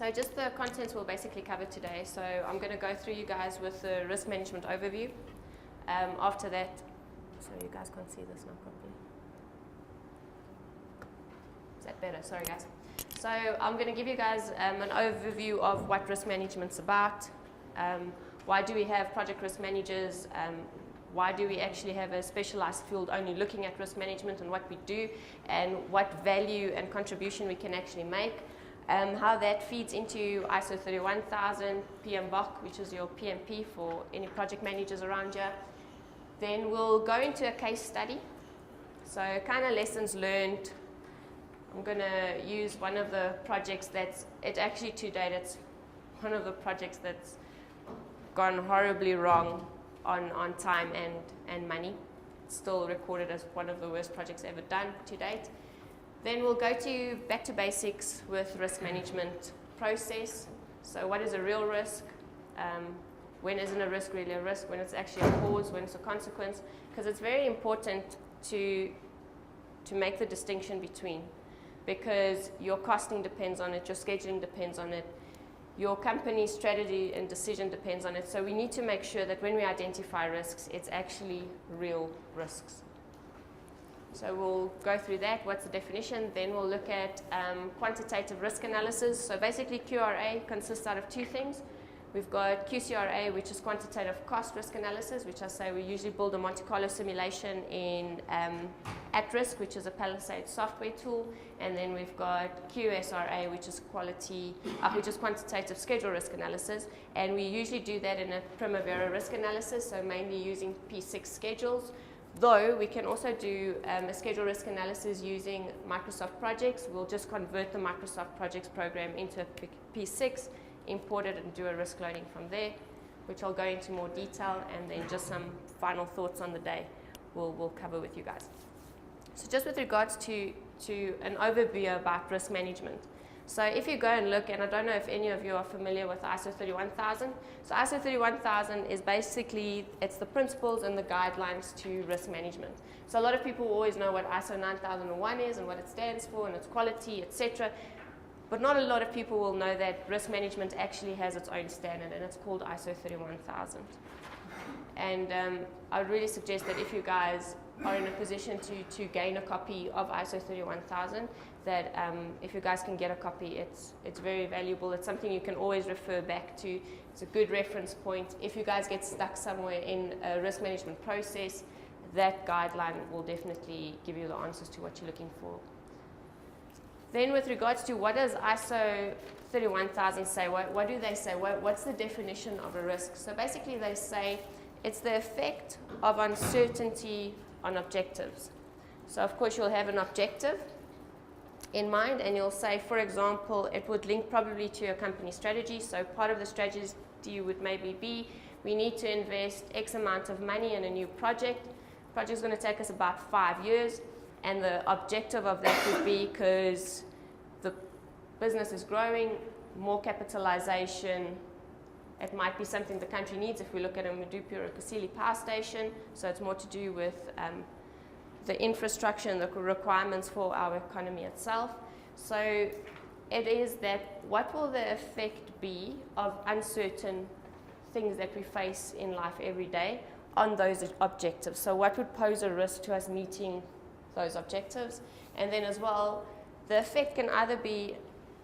So just the contents we'll basically cover today. So I'm going to go through you guys with the risk management overview. After that, so you guys can't see this now properly. Is that better? Sorry guys. So I'm going to give you guys an overview of what risk management's about. Why do we have project risk managers? Why do we actually have a specialized field only looking at risk management and what we do, and what value and contribution we can actually make. How that feeds into ISO 31000, PMBOK, which is your PMP for any project managers around here. Then we'll go into a case study. So kind of lessons learned. I'm going to use one of the projects actually to date, it's one of the projects that's gone horribly wrong on time and money. It's still recorded as one of the worst projects ever done to date. Then we'll go back to basics with risk management process. So what is a real risk? When isn't a risk really a risk? When it's actually a cause? When it's a consequence? Because it's very important to make the distinction between, because your costing depends on it, your scheduling depends on it, your company's strategy and decision depends on it. So we need to make sure that when we identify risks, it's actually real risks. So we'll go through that, what's the definition, then we'll look at quantitative risk analysis. So basically QRA consists out of two things. We've got QCRA, which is quantitative cost risk analysis, which I say we usually build a Monte Carlo simulation in at-risk, which is a Palisade software tool. And then we've got QSRA, which is quantitative schedule risk analysis. And we usually do that in a Primavera risk analysis, so mainly using P6 schedules. Though we can also do a schedule risk analysis using Microsoft projects. We'll just convert the Microsoft projects program into a P6, import it and do a risk loading from there, which I'll go into more detail, and then just some final thoughts on the day we'll cover with you guys. So just with regards to an overview about risk management. So if you go and look, and I don't know if any of you are familiar with ISO 31000. So ISO 31000 is basically, it's the principles and the guidelines to risk management. So a lot of people always know what ISO 9001 is and what it stands for and its quality, etc. But not a lot of people will know that risk management actually has its own standard, and it's called ISO 31000. And I would really suggest that if you guys are in a position to gain a copy of ISO 31000, that if you guys can get a copy, it's very valuable. It's something you can always refer back to. It's a good reference point. If you guys get stuck somewhere in a risk management process, that guideline will definitely give you the answers to what you're looking for. Then with regards to what does ISO 31000 say, what do they say? What's the definition of a risk? So basically they say it's the effect of uncertainty on objectives. So of course you'll have an objective in mind, and you'll say, for example, it would link probably to your company strategy. So part of the strategy would maybe be, we need to invest X amount of money in a new project. The project's going to take us about 5 years, and the objective of that would be because the business is growing, more capitalization. It might be something the country needs if we look at a Medupi or a Kusile power station. So it's more to do with the infrastructure and the requirements for our economy itself. So it is that what will the effect be of uncertain things that we face in life every day on those objectives? So what would pose a risk to us meeting those objectives? And then as well, the effect can either be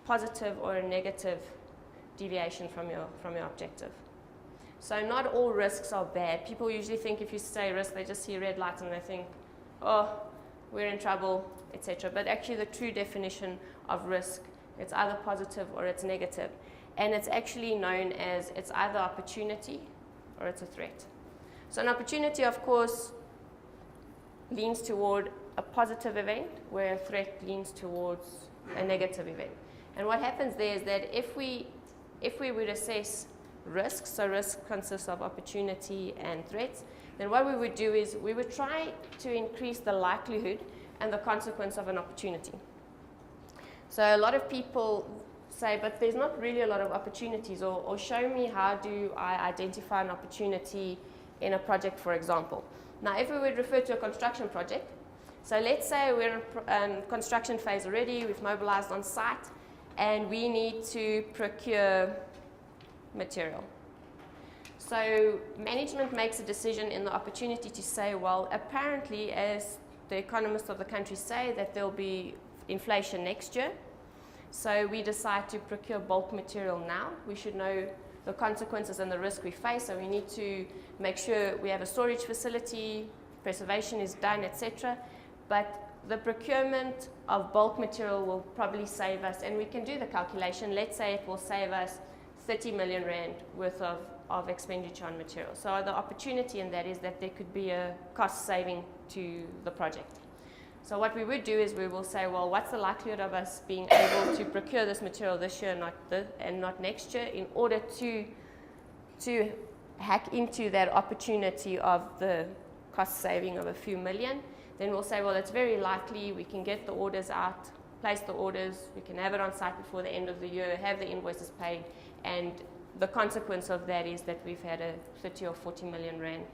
positive or a negative deviation from your objective. So not all risks are bad. People usually think if you say risk, they just see red lights and they think, oh, we're in trouble, etc. But actually the true definition of risk, it's either positive or it's negative. And it's actually known as, it's either opportunity or it's a threat. So an opportunity, of course, leans toward a positive event, where a threat leans towards a negative event. And what happens there is that if we would assess risks, so risk consists of opportunity and threats, then what we would do is we would try to increase the likelihood and the consequence of an opportunity. So a lot of people say, but there's not really a lot of opportunities, or show me how do I identify an opportunity in a project, for example. Now, if we would refer to a construction project, so let's say we're in construction phase already, we've mobilized on site, and we need to procure material. So management makes a decision in the opportunity to say, well, apparently, as the economists of the country say, that there'll be inflation next year. So we decide to procure bulk material now. We should know the consequences and the risk we face, so we need to make sure we have a storage facility, preservation is done, etc. But the procurement of bulk material will probably save us, and we can do the calculation. Let's say it will save us 30 million rand worth of expenditure on material. So the opportunity in that is that there could be a cost saving to the project. So what we would do is we will say, well, what's the likelihood of us being able to procure this material this year and not next year, in order to hack into that opportunity of the cost saving of a few million. Then we'll say, well, it's very likely we can get the orders out, place the orders, we can have it on site before the end of the year, have the invoices paid, and the consequence of that is that we've had a 30 or 40 million rand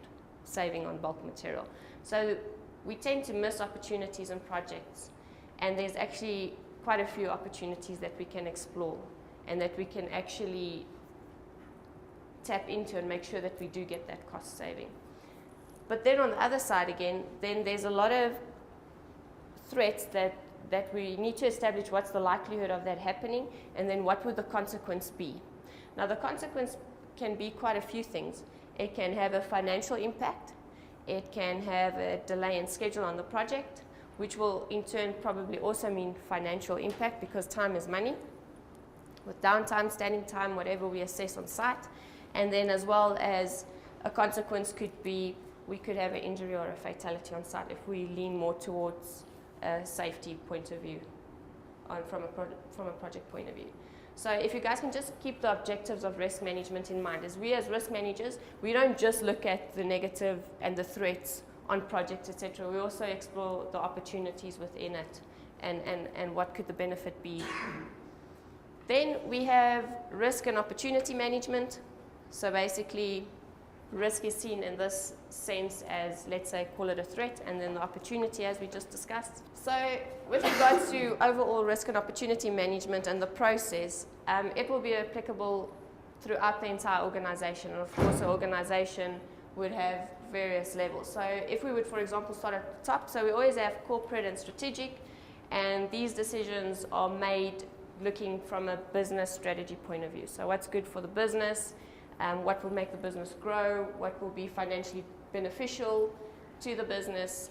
saving on bulk material. So we tend to miss opportunities in projects, and there's actually quite a few opportunities that we can explore and that we can actually tap into and make sure that we do get that cost saving. But then on the other side again, then there's a lot of threats that we need to establish what's the likelihood of that happening, and then what would the consequence be. Now the consequence can be quite a few things. It can have a financial impact, it can have a delay in schedule on the project, which will in turn probably also mean financial impact, because time is money, with downtime, standing time, whatever we assess on site. And then as well as a consequence could be we could have an injury or a fatality on site if we lean more towards a safety point of view from a project point of view. So if you guys can just keep the objectives of risk management in mind, as risk managers, we don't just look at the negative and the threats on projects, etc. We also explore the opportunities within it and what could the benefit be. Then we have risk and opportunity management. So basically, risk is seen in this sense as, let's say, call it a threat, and then the opportunity, as we just discussed. So with regards to overall risk and opportunity management and the process, it will be applicable throughout the entire organization. And of course, the organization would have various levels. So if we would, for example, start at the top, so we always have corporate and strategic, and these decisions are made looking from a business strategy point of view. So what's good for the business? What will make the business grow, what will be financially beneficial to the business.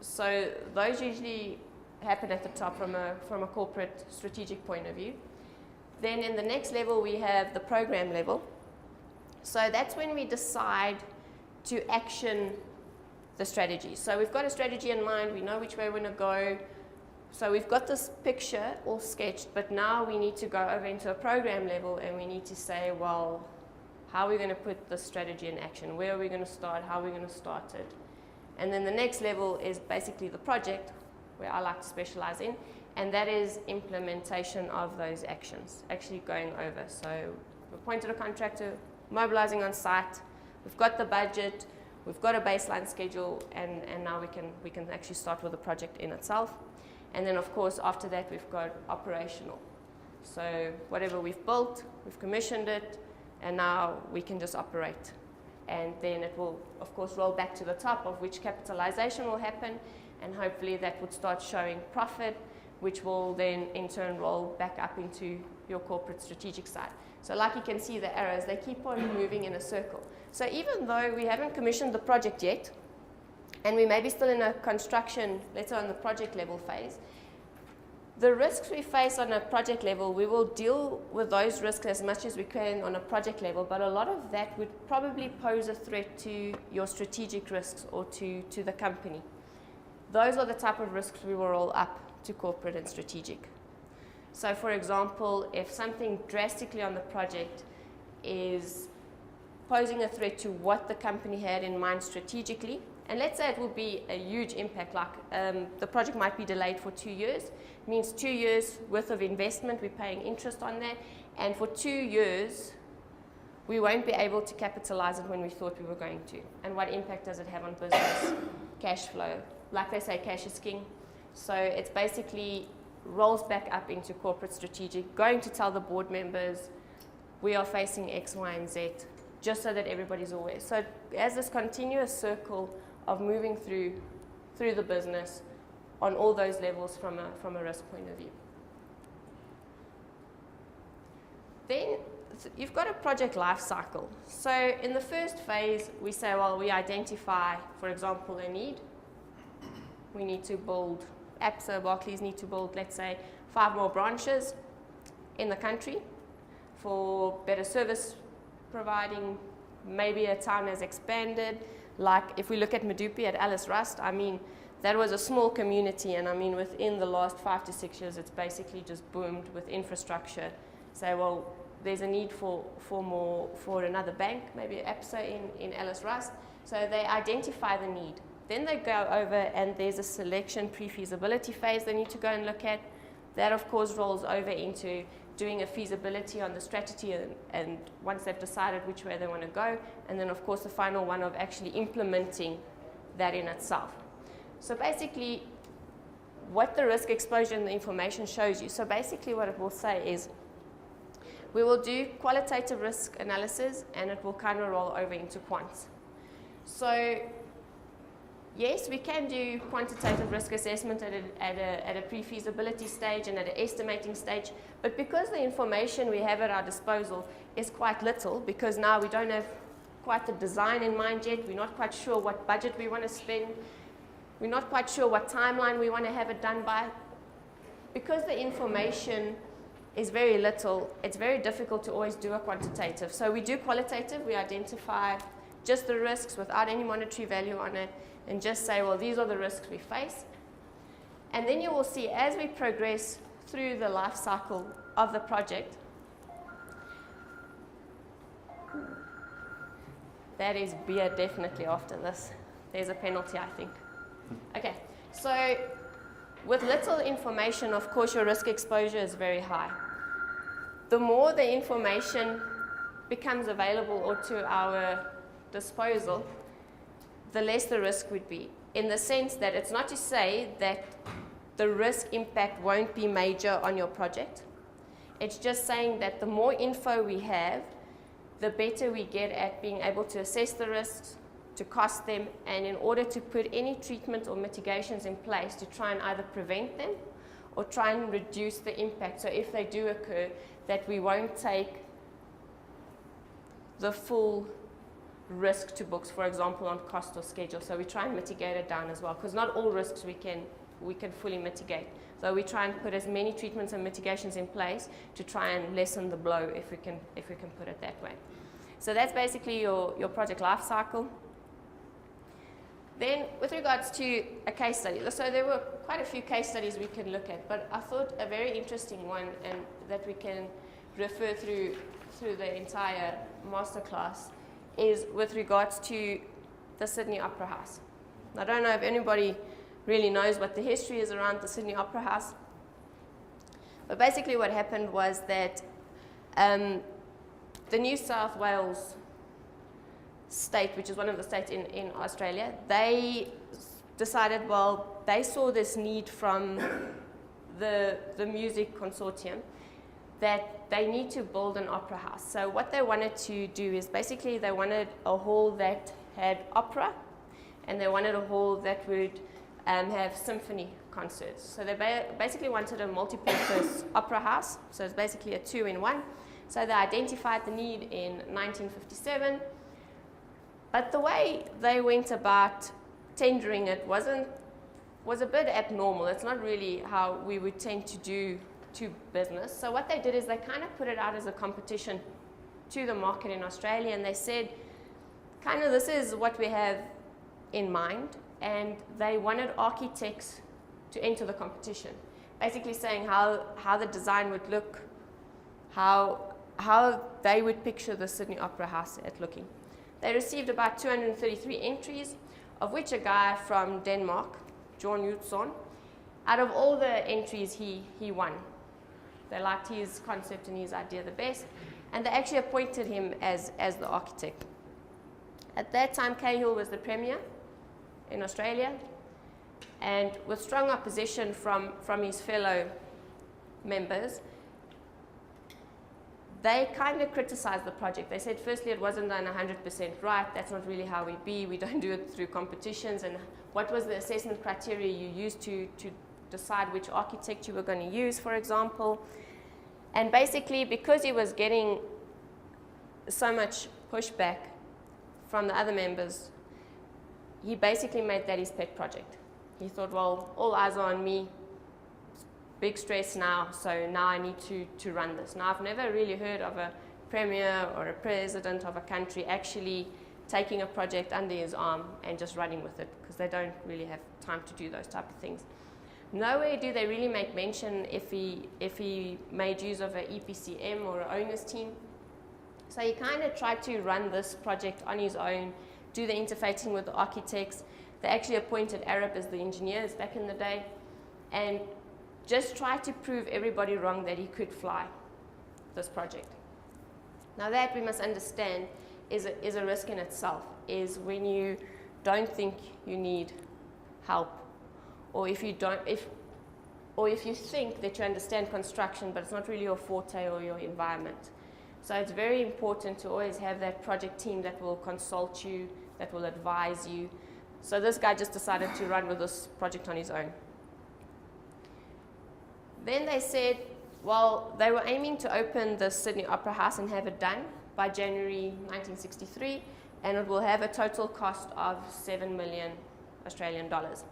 So those usually happen at the top from a corporate strategic point of view. Then in the next level we have the program level. So that's when we decide to action the strategy. So we've got a strategy in mind, we know which way we're going to go. So we've got this picture all sketched, but now we need to go over into a program level and we need to say, well, how are we going to put the strategy in action? Where are we going to start? How are we going to start it? And then the next level is basically the project, where I like to specialize in, and that is implementation of those actions, actually going over. So we've appointed a contractor, mobilizing on site, we've got the budget, we've got a baseline schedule, and now we can actually start with the project in itself. And then of course after that we've got operational. So whatever we've built, we've commissioned it, and now we can just operate. And then it will, of course, roll back to the top, of which capitalization will happen, and hopefully that would start showing profit, which will then in turn roll back up into your corporate strategic side. So like you can see the arrows, they keep on moving in a circle. So even though we haven't commissioned the project yet, and we may be still in a construction, let's say on the project level phase, the risks we face on a project level, we will deal with those risks as much as we can on a project level, but a lot of that would probably pose a threat to your strategic risks or to the company. Those are the type of risks we will roll up to corporate and strategic. So for example, if something drastically on the project is posing a threat to what the company had in mind strategically, and let's say it will be a huge impact, like the project might be delayed for 2 years. It means 2 years worth of investment, we're paying interest on that, and for 2 years we won't be able to capitalize it when we thought we were going to. And what impact does it have on business? Cash flow. Like they say, cash is king. So it's basically rolls back up into corporate strategic, going to tell the board members, we are facing X, Y, and Z, just so that everybody's aware. So as this continuous circle of moving through the business on all those levels from a risk point of view. Then you've got a project life cycle. So in the first phase, we say, well, we identify, for example, a need. We need to build, APSA, Barclays need to build, let's say, 5 more branches in the country for better service providing. Maybe a town has expanded. Like if we look at Medupi at Alice Rust, I mean, that was a small community, and I mean, within the last 5 to 6 years, it's basically just boomed with infrastructure. Say, well, there's a need for another bank, maybe APSA in Alice Rust. So they identify the need. Then they go over and there's a selection pre-feasibility phase they need to go and look at. That, of course, rolls over into doing a feasibility on the strategy, and once they've decided which way they want to go, and then, of course, the final one of actually implementing that in itself. So basically, what the risk exposure and the information shows you. So basically what it will say is, we will do qualitative risk analysis, and it will kind of roll over into quants. So yes, we can do quantitative risk assessment at a pre-feasibility stage and at an estimating stage, but because the information we have at our disposal is quite little, because now we don't have quite the design in mind yet, we're not quite sure what budget we want to spend, we're not quite sure what timeline we want to have it done by. Because the information is very little, it's very difficult to always do a quantitative. So we do qualitative, we identify just the risks without any monetary value on it, and just say, well, these are the risks we face. And then you will see as we progress through the life cycle of the project, that is beer definitely after this. There's a penalty, I think. Okay, so with little information, of course, your risk exposure is very high. The more the information becomes available or to our disposal, the less the risk would be, in the sense that it's not to say that the risk impact won't be major on your project. It's just saying that the more info we have, the better we get at being able to assess the risks, to cost them, and in order to put any treatment or mitigations in place to try and either prevent them or try and reduce the impact. So if they do occur, that we won't take the full risk to books, for example, on cost or schedule. So we try and mitigate it down as well, because not all risks we can fully mitigate. So we try and put as many treatments and mitigations in place to try and lessen the blow, if we can put it that way. So that's basically your project life cycle. Then with regards to a case study, so there were quite a few case studies we can look at, but I thought a very interesting one, and that we can refer through the entire masterclass, is with regards to the Sydney Opera House. I don't know if anybody really knows what the history is around the Sydney Opera House, but basically what happened was that the New South Wales state, which is one of the states in Australia, they decided, well, they saw this need from the music consortium that they need to build an opera house. So what they wanted to do is basically they wanted a hall that had opera, and they wanted a hall that would have symphony concerts. So they basically wanted a multi-purpose opera house. So it's basically a 2-in-1. So they identified the need in 1957. But the way they went about tendering it was a bit abnormal. It's not really how we would tend to do business. So what they did is they kind of put it out as a competition to the market in Australia, and they said, kind of, this is what we have in mind, and they wanted architects to enter the competition, basically saying how the design would look, how they would picture the Sydney Opera House at looking. They received about 233 entries, of which a guy from Denmark, John Utzon, out of all the entries, he won. They liked his concept and his idea the best, and they actually appointed him as the architect. At that time, Cahill was the premier in Australia, and with strong opposition from his fellow members, they kind of criticized the project. They said, firstly, it wasn't done 100% right. That's not really how we be. We don't do it through competitions. And what was the assessment criteria you used to decide which architect you were going to use, for example? And basically, because he was getting so much pushback from the other members, he basically made that his pet project. He thought, well, all eyes are on me. Big stress now, so now I need to run this. Now, I've never really heard of a premier or a president of a country actually taking a project under his arm and just running with it, because they don't really have time to do those type of things. Nowhere do they really make mention if he made use of an EPCM or an owner's team. So he kind of tried to run this project on his own, do the interfacing with the architects. They actually appointed Arab as the engineers back in the day, and just try to prove everybody wrong that he could fly this project. Now that, we must understand, is a risk in itself, is when you don't think you need help, or if you think that you understand construction but it's not really your forte or your environment. So it's very important to always have that project team that will consult you, that will advise you. So this guy just decided to run with this project on his own. Then they said, well, they were aiming to open the Sydney Opera House and have it done by January 1963, and it will have a total cost of 7 million Australian dollars.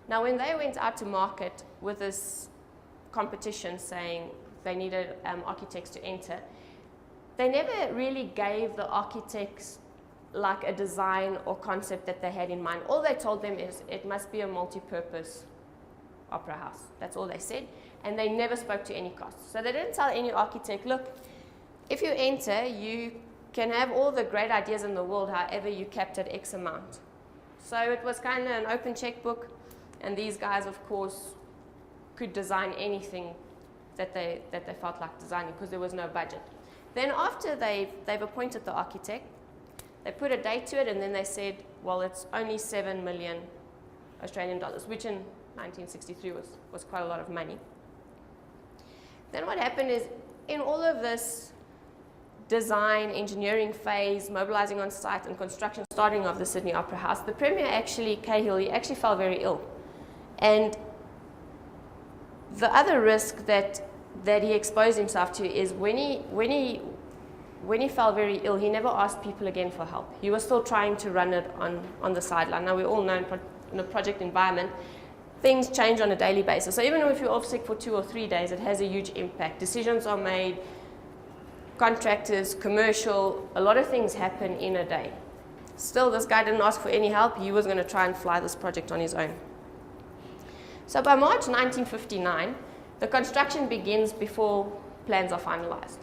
Now, when they went out to market with this competition saying they needed architects to enter, they never really gave the architects like a design or concept that they had in mind. All they told them is it must be a multi-purpose opera house. That's all they said. And they never spoke to any costs. So they didn't tell any architect, look, if you enter, you can have all the great ideas in the world, however you capped at X amount. So it was kind of an open checkbook, and these guys, of course, could design anything that they felt like designing, because there was no budget. Then after they've appointed the architect, they put a date to it, and then they said, well, it's only 7 million Australian dollars, which in 1963 was quite a lot of money. Then what happened is, in all of this design, engineering phase, mobilizing on site, and construction starting of the Sydney Opera House, the Premier actually, Cahill, he actually fell very ill. And the other risk that he exposed himself to is when he fell very ill, he never asked people again for help. He was still trying to run it on the sideline. Now, we all know in a project environment, things change on a daily basis. So even if you're off sick for 2 or 3 days, it has a huge impact. Decisions are made, contractors, commercial, a lot of things happen in a day. Still, this guy didn't ask for any help. He was going to try and fly this project on his own. So by March 1959, the construction begins before plans are finalized.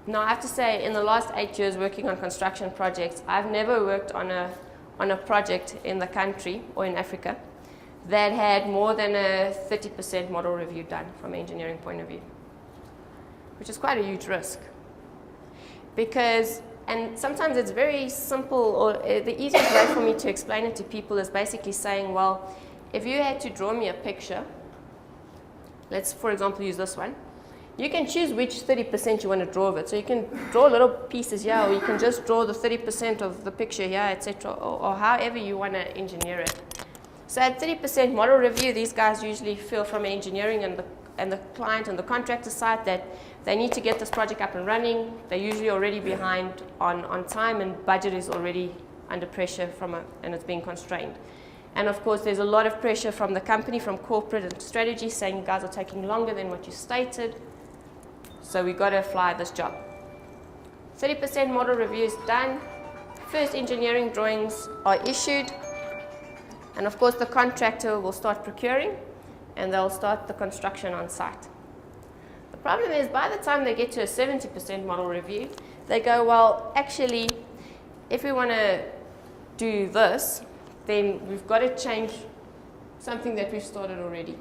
Now, I have to say, in the last 8 years working on construction projects, I've never worked on a project in the country or in Africa that had more than a 30% model review done from an engineering point of view, which is quite a huge risk. Because, and sometimes it's very simple, or the easiest way for me to explain it to people is basically saying, well, if you had to draw me a picture, let's, for example, use this one, you can choose which 30% you want to draw of it. So you can draw little pieces here, or you can just draw the 30% of the picture here, etc., or however you want to engineer it. So at 30% model review, these guys usually feel from engineering and the client and the contractor side that they need to get this project up and running. They're usually already behind on time, and budget is already under pressure and it's being constrained. And of course, there's a lot of pressure from the company, from corporate and strategy, saying you guys are taking longer than what you stated. So we got to fly this job. 30% model review is done. First engineering drawings are issued. And of course, the contractor will start procuring, and they'll start the construction on site. The problem is, by the time they get to a 70% model review, they go, well, actually, if we want to do this, then we've got to change something that we've started already.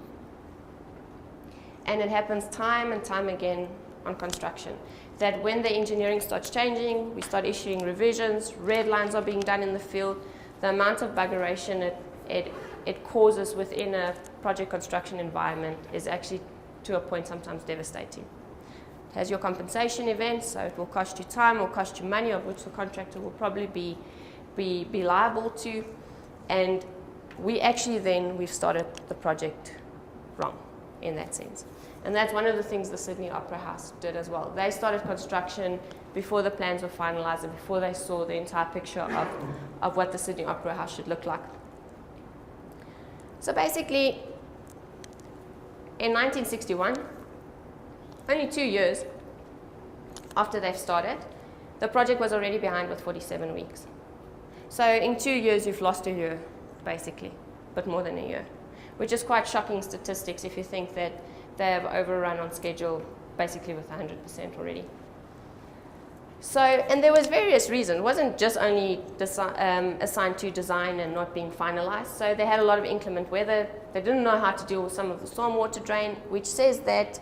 And it happens time and time again on construction, that when the engineering starts changing, we start issuing revisions, red lines are being done in the field. The amount of buggeration it causes within a project construction environment is actually to a point sometimes devastating. It has your compensation events, so it will cost you time, will cost you money, of which the contractor will probably be liable to. And we've started the project wrong in that sense. And that's one of the things the Sydney Opera House did as well. They started construction before the plans were finalized and before they saw the entire picture of what the Sydney Opera House should look like. So basically, in 1961, only 2 years after they've started, the project was already behind with 47 weeks. So in 2 years, you've lost a year, basically, but more than a year, which is quite shocking statistics if you think that they have overrun on schedule basically with 100% already. So, and there was various reasons. It wasn't just only assigned to design and not being finalized. So they had a lot of inclement weather. They didn't know how to deal with some of the stormwater drain, which says that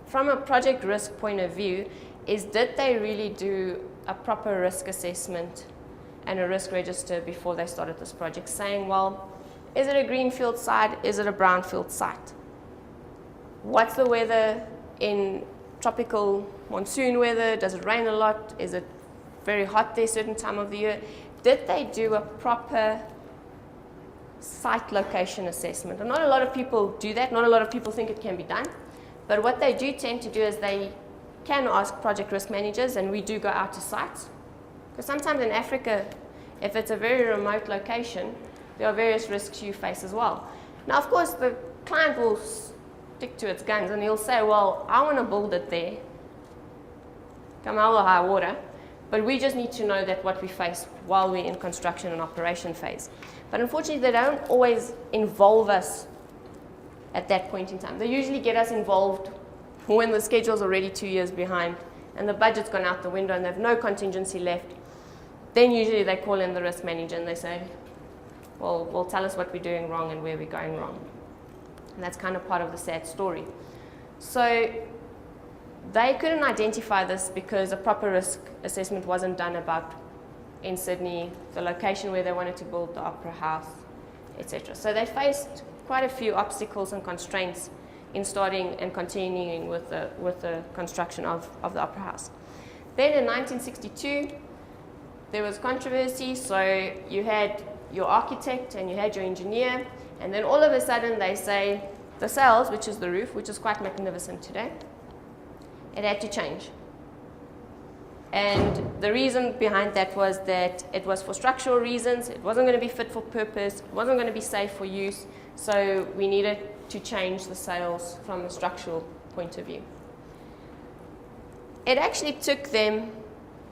from a project risk point of view, did they really do a proper risk assessment and a risk register before they started this project, saying, well, is it a greenfield site? Is it a brownfield site? What's the weather in tropical monsoon weather? Does it rain a lot? Is it very hot there certain time of the year? Did they do a proper site location assessment? And not a lot of people do that. Not a lot of people think it can be done. But what they do tend to do is they can ask project risk managers, and we do go out to sites. Because sometimes in Africa, if it's a very remote location, there are various risks you face as well. Now, of course, the client will stick to its guns and he'll say, well, I want to build it there, come hell or high water, but we just need to know that what we face while we're in construction and operation phase. But unfortunately, they don't always involve us at that point in time. They usually get us involved when the schedule's already 2 years behind and the budget's gone out the window and they have no contingency left. Then usually they call in the risk manager and they say, well, tell us what we're doing wrong and where we're going wrong. And that's kind of part of the sad story. So they couldn't identify this because a proper risk assessment wasn't done about in Sydney, the location where they wanted to build the opera house, etc. So they faced quite a few obstacles and constraints in starting and continuing with the construction of the opera house. Then in 1962, there was controversy. So you had your architect and you had your engineer, and then all of a sudden they say the sails, which is the roof, which is quite magnificent today, it had to change. And the reason behind that was that it was for structural reasons, it wasn't going to be fit for purpose, it wasn't going to be safe for use, so we needed to change the sails from a structural point of view. It actually took them,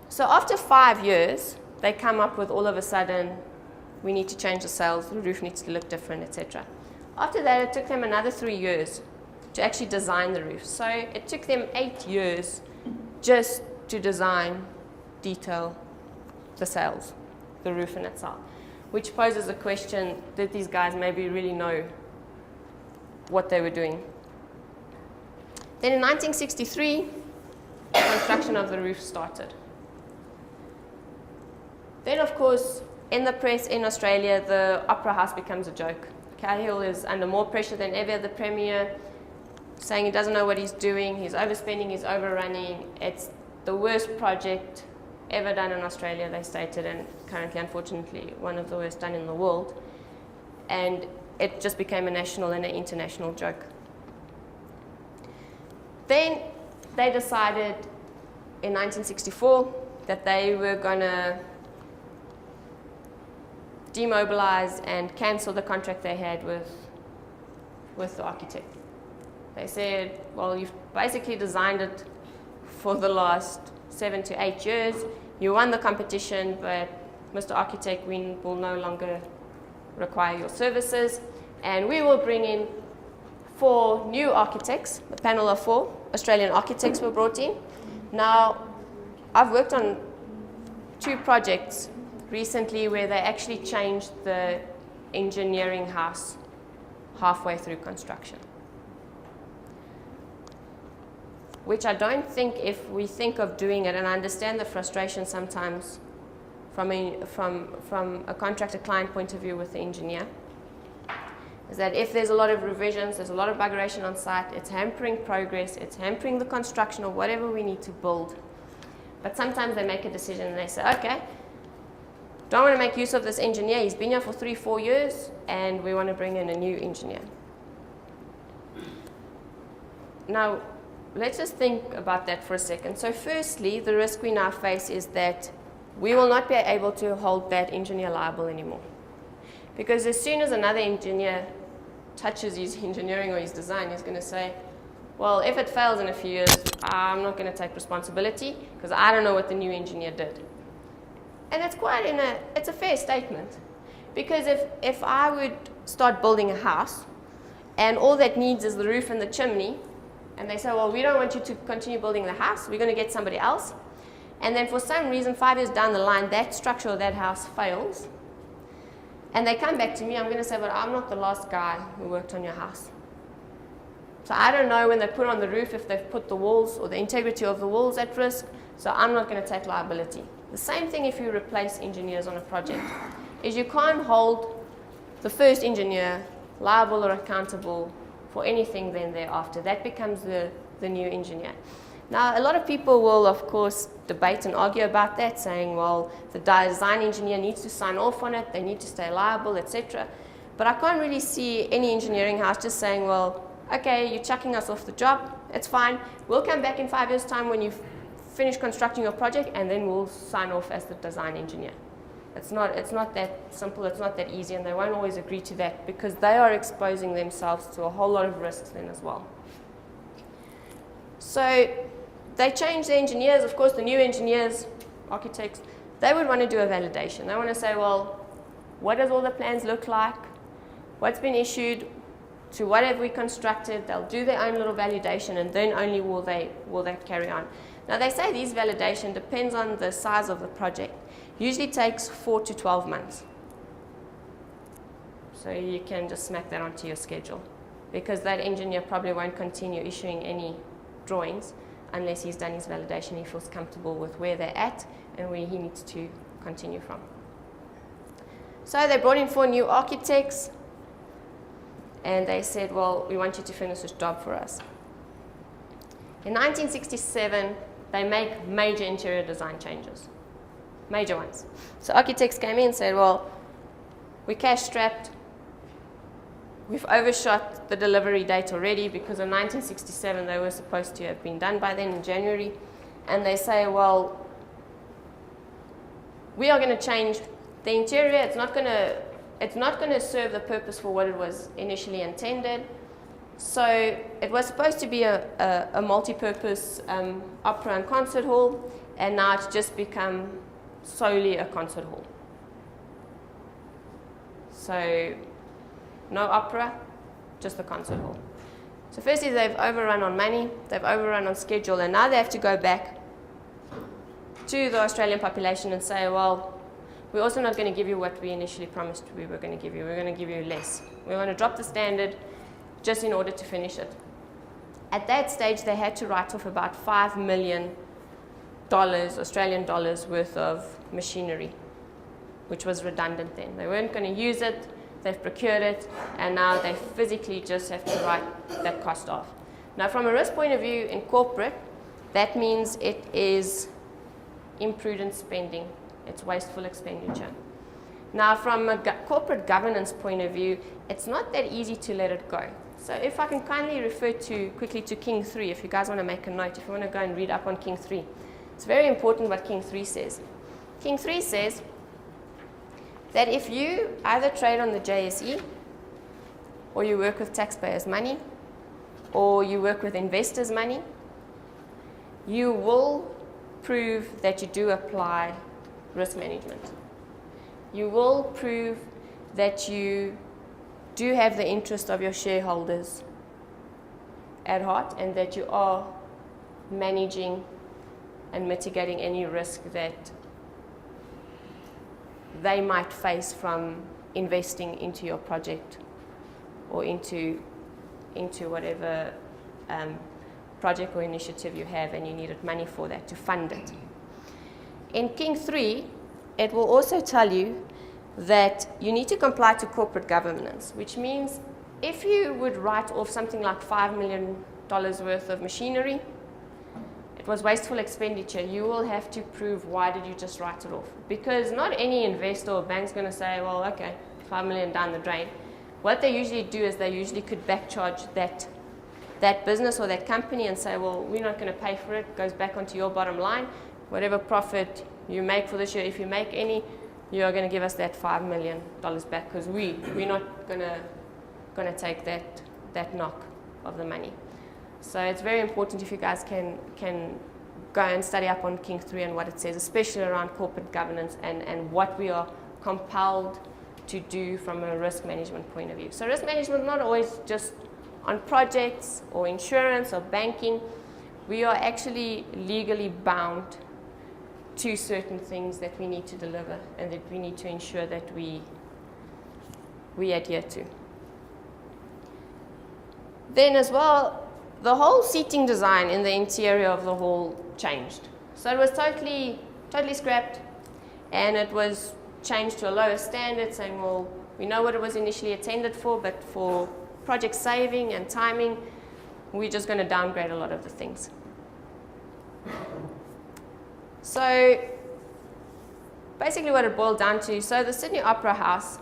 so after 5 years, they come up with all of a sudden, we need to change the sails, the roof needs to look different, etc. After that, it took them another 3 years to actually design the roof. So it took them 8 years just to design, detail the sails, the roof in itself, which poses a question, did these guys maybe really know what they were doing? Then in 1963, the construction of the roof started. Then, of course, in the press in Australia, the opera house becomes a joke. Cahill is under more pressure than ever, the premier, saying he doesn't know what he's doing, he's overspending, he's overrunning. It's the worst project ever done in Australia, they stated, and currently, unfortunately, one of the worst done in the world. And it just became a national and an international joke. Then they decided in 1964 that they were going to demobilize and cancel the contract they had with the architect. They said, well, you've basically designed it for the last 7 to 8 years. You won the competition, but Mr. Architect, we will no longer require your services, and we will bring in 4 new architects. A panel of 4 Australian architects were brought in. Now, I've worked on 2 projects recently where they actually changed the engineering house halfway through construction, which I don't think, if we think of doing it, and I understand the frustration sometimes from a contractor client point of view with the engineer, is that if there's a lot of revisions, there's a lot of buggeration on site, it's hampering progress, it's hampering the construction of whatever we need to build. But sometimes they make a decision and they say, okay, don't want to make use of this engineer, he's been here for 3-4 years, and we want to bring in a new engineer. Now, let's just think about that for a second. So firstly, the risk we now face is that we will not be able to hold that engineer liable anymore. Because as soon as another engineer touches his engineering or his design, he's going to say, well, if it fails in a few years, I'm not going to take responsibility because I don't know what the new engineer did. And it's a fair statement. Because if I would start building a house and all that needs is the roof and the chimney, and they say, well, we don't want you to continue building the house, we're going to get somebody else. And then for some reason, 5 years down the line, that structure or that house fails. And they come back to me, I'm going to say, but I'm not the last guy who worked on your house. So I don't know when they put on the roof if they've put the walls or the integrity of the walls at risk, so I'm not going to take liability. The same thing if you replace engineers on a project, is you can't hold the first engineer liable or accountable for anything then thereafter. That becomes the new engineer. Now, a lot of people will, of course, debate and argue about that, saying, well, the design engineer needs to sign off on it, they need to stay liable, etc. But I can't really see any engineering house just saying, well, okay, you're chucking us off the job, it's fine. We'll come back in 5 years' time when you've finished constructing your project, and then we'll sign off as the design engineer. It's not that simple, it's not that easy, and they won't always agree to that because they are exposing themselves to a whole lot of risks then as well. So they change the engineers. Of course, the new engineers, architects, they would want to do a validation. They want to say, well, what does all the plans look like? What's been issued? To what have we constructed? They'll do their own little validation, and then only will they carry on. Now, they say these validation depends on the size of the project. Usually takes 4 to 12 months. So you can just smack that onto your schedule because that engineer probably won't continue issuing any drawings unless he's done his validation, he feels comfortable with where they're at and where he needs to continue from. So they brought in 4 new architects and they said, well, we want you to finish this job for us. In 1967, they make major interior design changes. Major ones. So architects came in and said, well, we're cash strapped. We've overshot the delivery date already because in 1967 they were supposed to have been done by then in January. And they say, well, we are going to change the interior. It's not going to serve the purpose for what it was initially intended. So it was supposed to be a multi-purpose opera and concert hall, and now it's just become solely a concert hall. So no opera, just the concert hall. So firstly, they've overrun on money, they've overrun on schedule, and now they have to go back to the Australian population and say, well, we're also not going to give you what we initially promised we were going to give you. We're going to give you less. We're going to drop the standard just in order to finish it. At that stage, they had to write off about $5 million Australian dollars worth of machinery, which was redundant then. They weren't going to use it, they've procured it, and now they physically just have to write that cost off. Now, from a risk point of view in corporate, that means it is imprudent spending, it's wasteful expenditure. Now, from a corporate governance point of view, it's not that easy to let it go. So if I can kindly refer quickly to King 3, if you guys want to make a note, if you want to go and read up on King 3. It's very important what King 3 says. King 3 says that if you either trade on the JSE, or you work with taxpayers' money, or you work with investors' money, you will prove that you do apply risk management. You will prove that you do have the interest of your shareholders at heart and that you are managing and mitigating any risk that they might face from investing into your project or into whatever project or initiative you have and you needed money for that to fund it. In King 3, it will also tell you that you need to comply to corporate governance, which means if you would write off something like $5 million worth of machinery, it was wasteful expenditure. You will have to prove why did you just write it off. Because not any investor or bank's going to say, well, okay, 5 million down the drain. What they usually do is they usually could backcharge that business or that company and say, well, we're not going to pay for it. It goes back onto your bottom line. Whatever profit you make for this year, if you make any, you are going to give us that $5 million back, because we're not going to take that knock of the money. So it's very important if you guys can go and study up on King 3 and what it says, especially around corporate governance and what we are compelled to do from a risk management point of view. So risk management not always just on projects or insurance or banking. We are actually legally bound to certain things that we need to deliver and that we need to ensure that we adhere to. Then as well, the whole seating design in the interior of the hall changed. So it was totally scrapped, and it was changed to a lower standard, saying, well, we know what it was initially intended for, but for project saving and timing, we're just going to downgrade a lot of the things. So basically what it boiled down to, so the Sydney Opera House,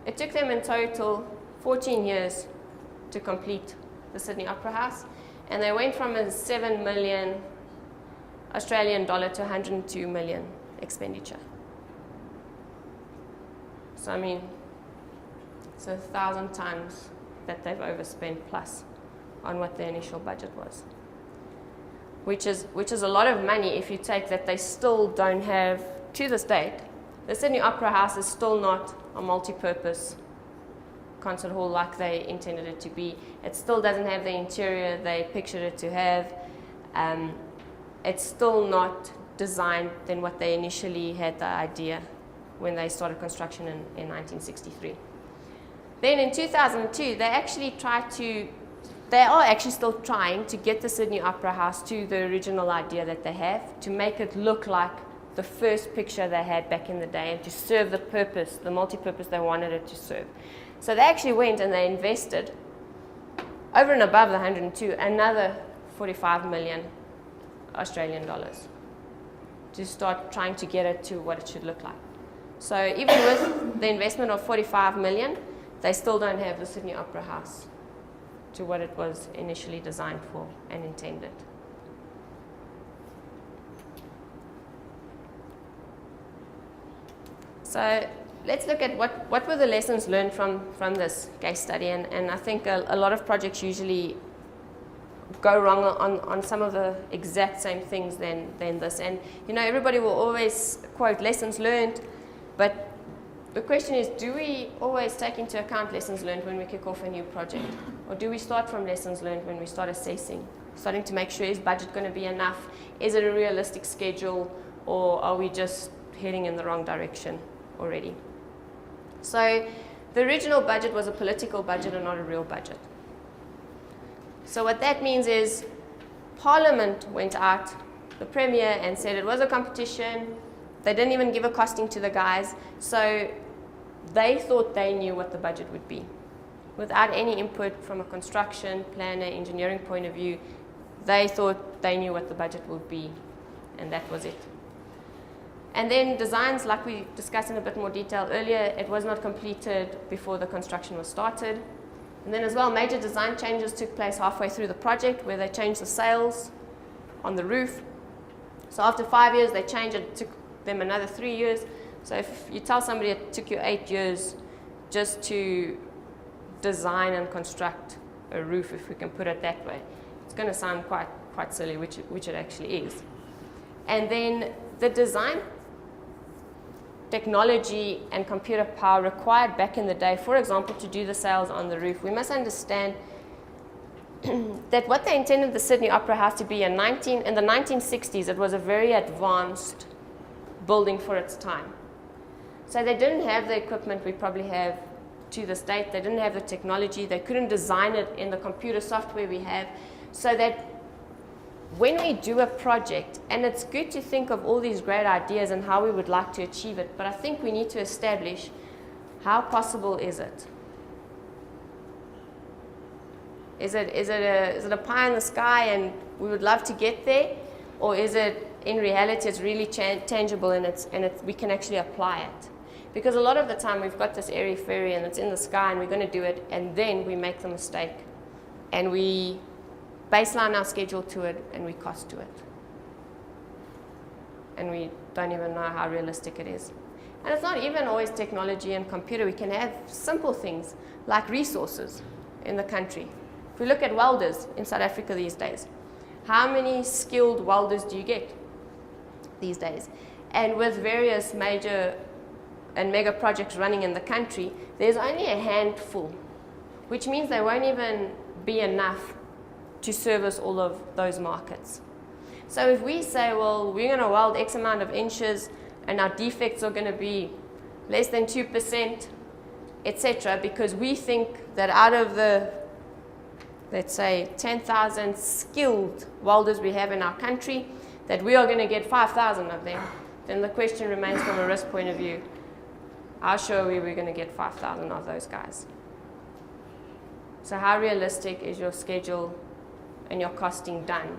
it took them in total 14 years to complete the Sydney Opera House, and they went from a 7 million Australian dollar to 102 million expenditure. So I mean, it's 1,000 times that they've overspent plus on what their initial budget was, which is a lot of money if you take that they still don't have, to this date, the Sydney Opera House is still not a multi-purpose concert hall like they intended it to be. It still doesn't have the interior they pictured it to have. It's still not designed than what they initially had the idea when they started construction in 1963. Then in 2002, they are actually still trying to get the Sydney Opera House to the original idea that they have, to make it look like the first picture they had back in the day and to serve the purpose, the multi-purpose they wanted it to serve. So they actually went and they invested, over and above the 102, another 45 million Australian dollars to start trying to get it to what it should look like. So even with the investment of 45 million, they still don't have the Sydney Opera House to what it was initially designed for and intended. So let's look at what were the lessons learned from this case study, and I think a lot of projects usually go wrong on some of the exact same things than this. And you know, everybody will always quote lessons learned, but the question is, do we always take into account lessons learned when we kick off a new project? Or do we start from lessons learned when we start assessing, starting to make sure, is budget going to be enough? Is it a realistic schedule? Or are we just heading in the wrong direction already? So the original budget was a political budget and not a real budget. So what that means is Parliament went out, the Premier, and said it was a competition. They didn't even give a costing to the guys. So they thought they knew what the budget would be. Without any input from a construction, planner, engineering point of view, they thought they knew what the budget would be, and that was it. And then designs, like we discussed in a bit more detail earlier, it was not completed before the construction was started. And then as well, major design changes took place halfway through the project, where they changed the sails on the roof. So after 5 years, they changed it. It took them another 3 years. So if you tell somebody it took you 8 years just to design and construct a roof, if we can put it that way, it's going to sound quite silly, which it actually is. And then the design technology and computer power required back in the day, for example, to do the sails on the roof, we must understand that what they intended the Sydney Opera House to be in the 1960s, it was a very advanced building for its time. So they didn't have the equipment we probably have to this date. They didn't have the technology. They couldn't design it in the computer software we have. So that when we do a project, and it's good to think of all these great ideas and how we would like to achieve it, but I think we need to establish how possible is it. Is it a pie in the sky and we would love to get there? Or is it, in reality, it's really tangible and we can actually apply it? Because a lot of the time we've got this airy-fairy and it's in the sky and we're going to do it, and then we make the mistake and we baseline our schedule to it and we cost to it. And we don't even know how realistic it is. And it's not even always technology and computer. We can have simple things like resources in the country. If we look at welders in South Africa these days, how many skilled welders do you get these days? And with various major and mega projects running in the country, there's only a handful, which means they won't even be enough to service all of those markets. So if we say, well, we're going to weld X amount of inches and our defects are going to be less than 2%, etc., because we think that out of the, let's say, 10,000 skilled welders we have in our country, that we are going to get 5,000 of them, then the question remains from a risk point of view, how sure are we we're going to get 5,000 of those guys? So how realistic is your schedule and your costing done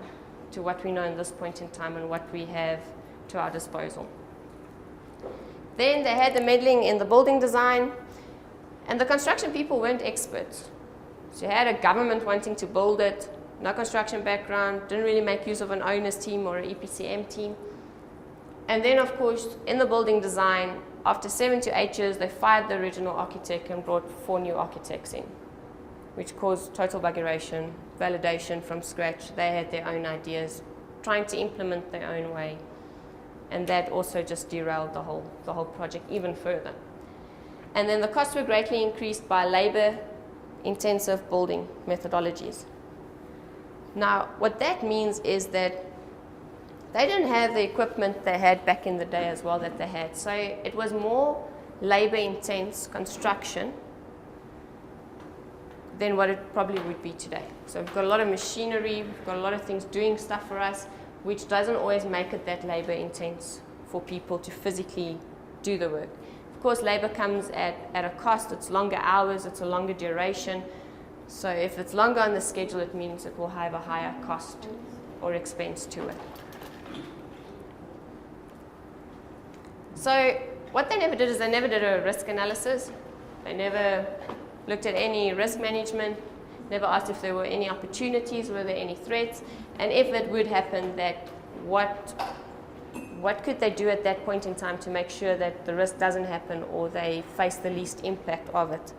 to what we know in this point in time and what we have to our disposal? Then they had the meddling in the building design, and the construction people weren't experts. So you had a government wanting to build it, no construction background, didn't really make use of an owner's team or an EPCM team. And then, of course, in the building design, after 7 to 8 years, they fired the original architect and brought 4 new architects in, which caused total buggeration, validation from scratch. They had their own ideas, trying to implement their own way. And that also just derailed the whole project even further. And then the costs were greatly increased by labor-intensive building methodologies. Now, what that means is that they didn't have the equipment they had back in the day as well that they had. So it was more labor-intense construction than what it probably would be today. So we've got a lot of machinery, we've got a lot of things doing stuff for us, which doesn't always make it that labor intense for people to physically do the work. Of course, labor comes at a cost. It's longer hours, it's a longer duration. So if it's longer on the schedule, it means it will have a higher cost or expense to it. So what they never did is they never did a risk analysis. They never looked at any risk management, never asked if there were any opportunities, were there any threats, and if it would happen, that what could they do at that point in time to make sure that the risk doesn't happen or they face the least impact of it.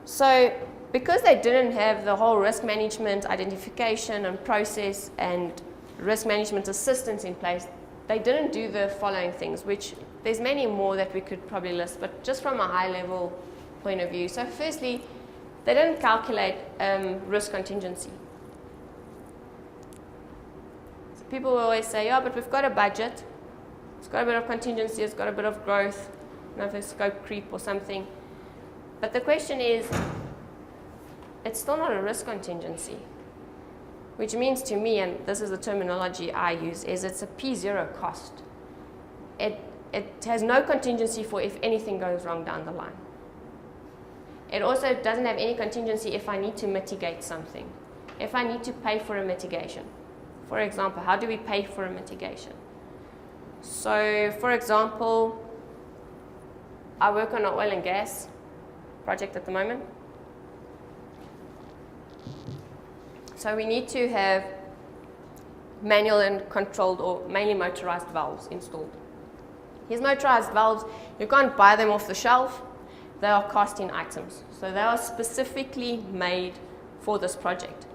So because they didn't have the whole risk management identification and process and risk management assistance in place, they didn't do the following things, which there's many more that we could probably list, but just from a high level point of view. So firstly, they didn't calculate risk contingency. So people will always say, yeah, but we've got a budget. It's got a bit of contingency, it's got a bit of growth, another scope creep or something. But the question is, it's still not a risk contingency, which means to me, and this is the terminology I use, is it's a P0 cost. It has no contingency for if anything goes wrong down the line. It also doesn't have any contingency if I need to mitigate something, if I need to pay for a mitigation. For example, how do we pay for a mitigation? So, for example, I work on an oil and gas project at the moment. So we need to have manual and controlled or mainly motorized valves installed. These motorized valves, you can't buy them off the shelf. They are cast-in items. So they are specifically made for this project.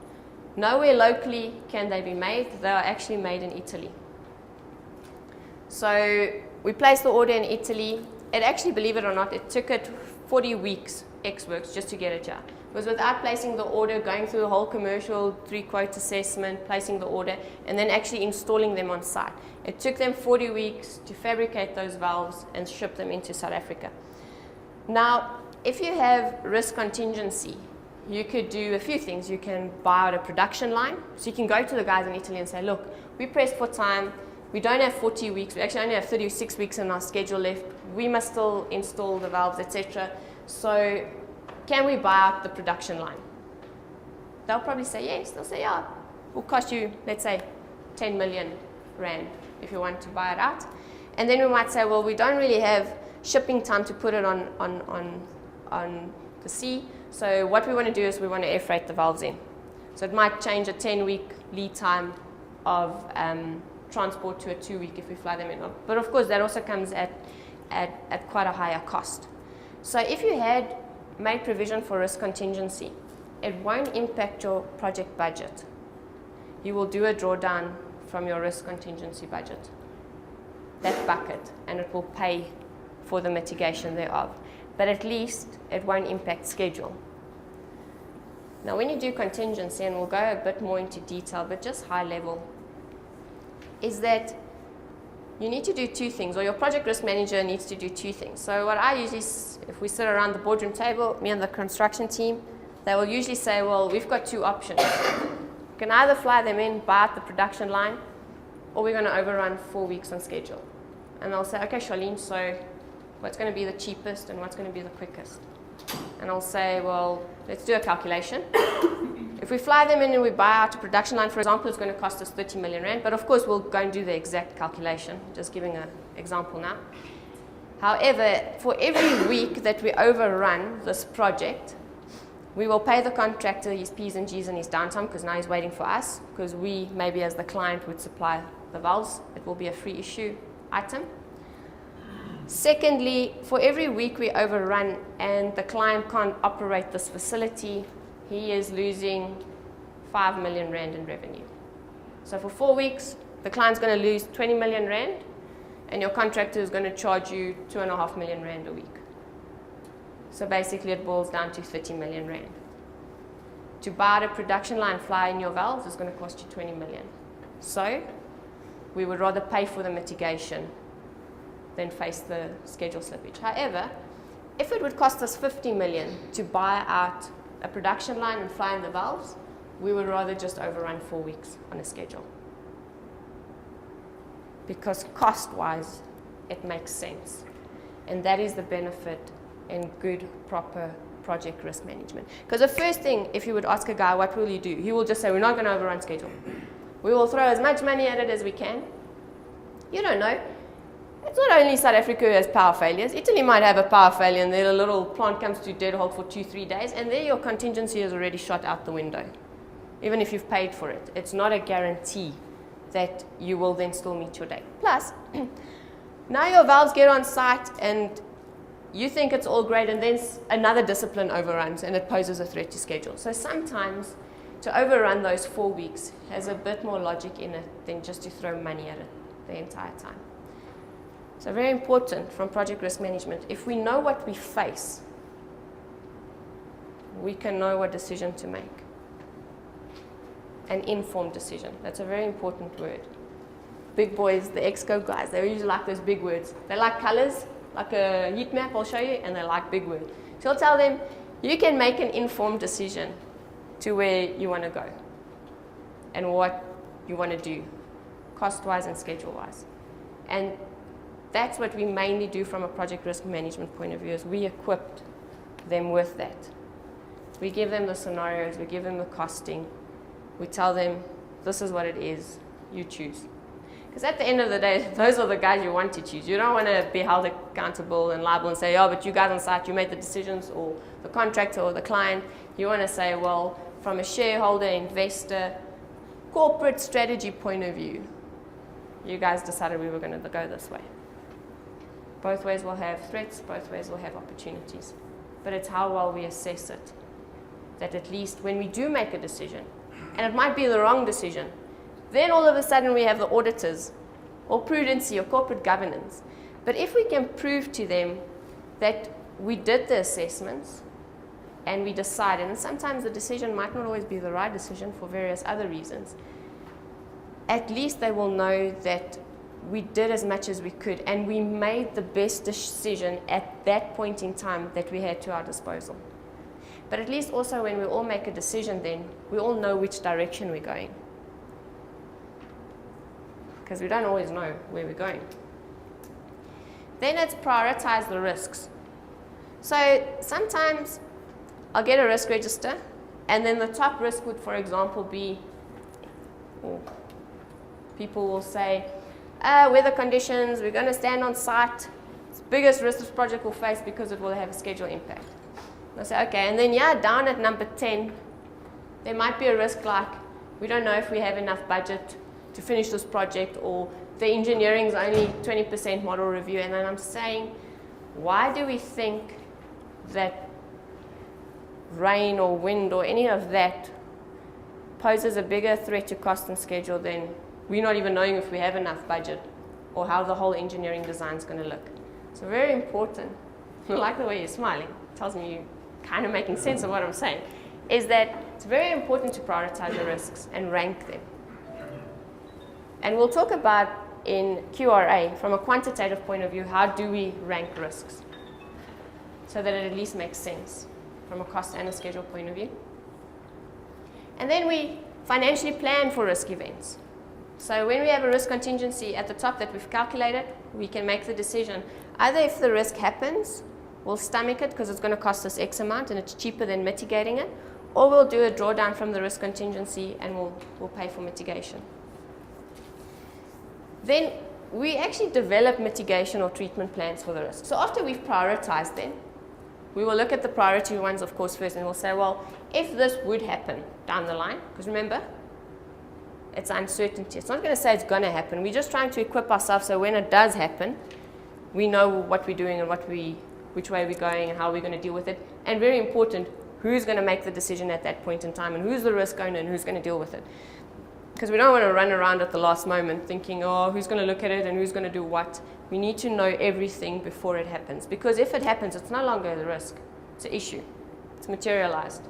Nowhere locally can they be made. They are actually made in Italy. So we placed the order in Italy. It actually, believe it or not, it took it 40 weeks, ex-works, just to get it here. It was without placing the order, going through the whole commercial 3-quote assessment, placing the order, and then actually installing them on site. It took them 40 weeks to fabricate those valves and ship them into South Africa. Now, if you have risk contingency, you could do a few things. You can buy out a production line. So you can go to the guys in Italy and say, look, we pressed for time. We don't have 40 weeks. We actually only have 36 weeks in our schedule left. We must still install the valves, etc. So can we buy out the production line? they'll probably say yes. They'll say, yeah, it will cost you, let's say, 10 million rand if you want to buy it out. And then we might say, well, we don't really have shipping time to put it on the sea. So what we want to do is we want to air freight the valves in. So it might change a 10-week lead time of transport to a 2-week if we fly them in. But of course, that also comes at quite a higher cost. So if you had made provision for risk contingency, it won't impact your project budget. You will do a drawdown from your risk contingency budget, that bucket, and it will pay for the mitigation thereof. But at least it won't impact schedule. Now when you do contingency, and we'll go a bit more into detail, but just high level, is that you need to do two things, or your project risk manager needs to do two things. So what I usually, if we sit around the boardroom table, me and the construction team, they will usually say, well, we've got two options. We can either fly them in, buy out the production line, or we're going to overrun 4 weeks on schedule. And they'll say, okay, Charlene, so what's going to be the cheapest and what's going to be the quickest? And I'll say, well, let's do a calculation. If we fly them in and we buy out a production line, for example, it's going to cost us 30 million rand. But of course, we'll go and do the exact calculation, just giving an example now. However, for every week that we overrun this project, we will pay the contractor his P's and G's and his downtime, because now he's waiting for us, because we, maybe as the client, would supply the valves. It will be a free issue item. Secondly, for every week we overrun and the client can't operate this facility, he is losing 5 million rand in revenue. So for 4 weeks, the client's going to lose 20 million rand, and your contractor is going to charge you 2.5 million rand a week. So basically it boils down to 30 million rand. To buy out a production line, fly in your valves, is going to cost you 20 million. So we would rather pay for the mitigation than face the schedule slippage. However, if it would cost us 50 million to buy out a production line and fly in the valves, we would rather just overrun 4 weeks on a schedule. Because cost-wise, it makes sense. And that is the benefit in good, proper project risk management. Because the first thing, if you would ask a guy, what will you do? He will just say, we're not going to overrun schedule. We will throw as much money at it as we can. You don't know. It's not only South Africa who has power failures. Italy might have a power failure and then a little plant comes to dead halt for 2-3 days, and there your contingency is already shot out the window, even if you've paid for it. It's not a guarantee that you will then still meet your date. Plus, now your valves get on site and you think it's all great, and then another discipline overruns and it poses a threat to schedule. So sometimes to overrun those 4 weeks has a bit more logic in it than just to throw money at it the entire time. So very important from project risk management. If we know what we face, we can know what decision to make. An informed decision. That's a very important word. Big boys, the Exco guys, they usually like those big words. They like colors, like a heat map, I'll show you, and they like big words. So I'll tell them, you can make an informed decision to where you want to go and what you want to do, cost-wise and schedule-wise. And that's what we mainly do from a project risk management point of view, is we equip them with that. We give them the scenarios, we give them the costing, we tell them, this is what it is, you choose. Because at the end of the day, those are the guys you want to choose. You don't want to be held accountable and liable and say, oh, but you guys on site, you made the decisions, or the contractor or the client. You want to say, well, from a shareholder, investor, corporate strategy point of view, you guys decided we were going to go this way. Both ways will have threats, both ways will have opportunities. But it's how well we assess it. That at least when we do make a decision, and it might be the wrong decision, then all of a sudden we have the auditors, or prudency, or corporate governance. But if we can prove to them that we did the assessments, and we decided, and sometimes the decision might not always be the right decision for various other reasons, at least they will know that we did as much as we could, and we made the best decision at that point in time that we had to our disposal. But at least also when we all make a decision, then we all know which direction we're going. Because we don't always know where we're going. Then it's prioritize the risks. So sometimes I'll get a risk register And then the top risk would, for example, be, people will say, weather conditions, we're going to stand on site. It's the biggest risk this project will face because it will have a schedule impact. I say, okay, and then down at number 10, there might be a risk like, we don't know if we have enough budget to finish this project, or the engineering is only 20% model review. And then I'm saying, why do we think that rain or wind or any of that poses a bigger threat to cost and schedule than we're not even knowing if we have enough budget or how the whole engineering design is going to look? So very important. I like the way you're smiling. It tells me you're kind of making sense of what I'm saying. Is that it's very important to prioritize the risks and rank them. And we'll talk about in QRA, from a quantitative point of view, how do we rank risks so that it at least makes sense from a cost and a schedule point of view. And then we financially plan for risk events. So when we have a risk contingency at the top that we've calculated, we can make the decision, either if the risk happens, we'll stomach it because it's going to cost us X amount and it's cheaper than mitigating it, or we'll do a drawdown from the risk contingency and we'll pay for mitigation. Then we actually develop mitigation or treatment plans for the risk. So after we've prioritized them, we will look at the priority ones, of course, first, and we'll say, well, if this would happen down the line, because remember, it's uncertainty. It's not going to say it's going to happen. We're just trying to equip ourselves so when it does happen, we know what we're doing and which way we're going and how we're going to deal with it. And very important, who's going to make the decision at that point in time and who's the risk owner and who's going to deal with it. Because we don't want to run around at the last moment thinking, oh, who's going to look at it and who's going to do what. We need to know everything before it happens. Because if it happens, it's no longer the risk. It's an issue. It's materialized.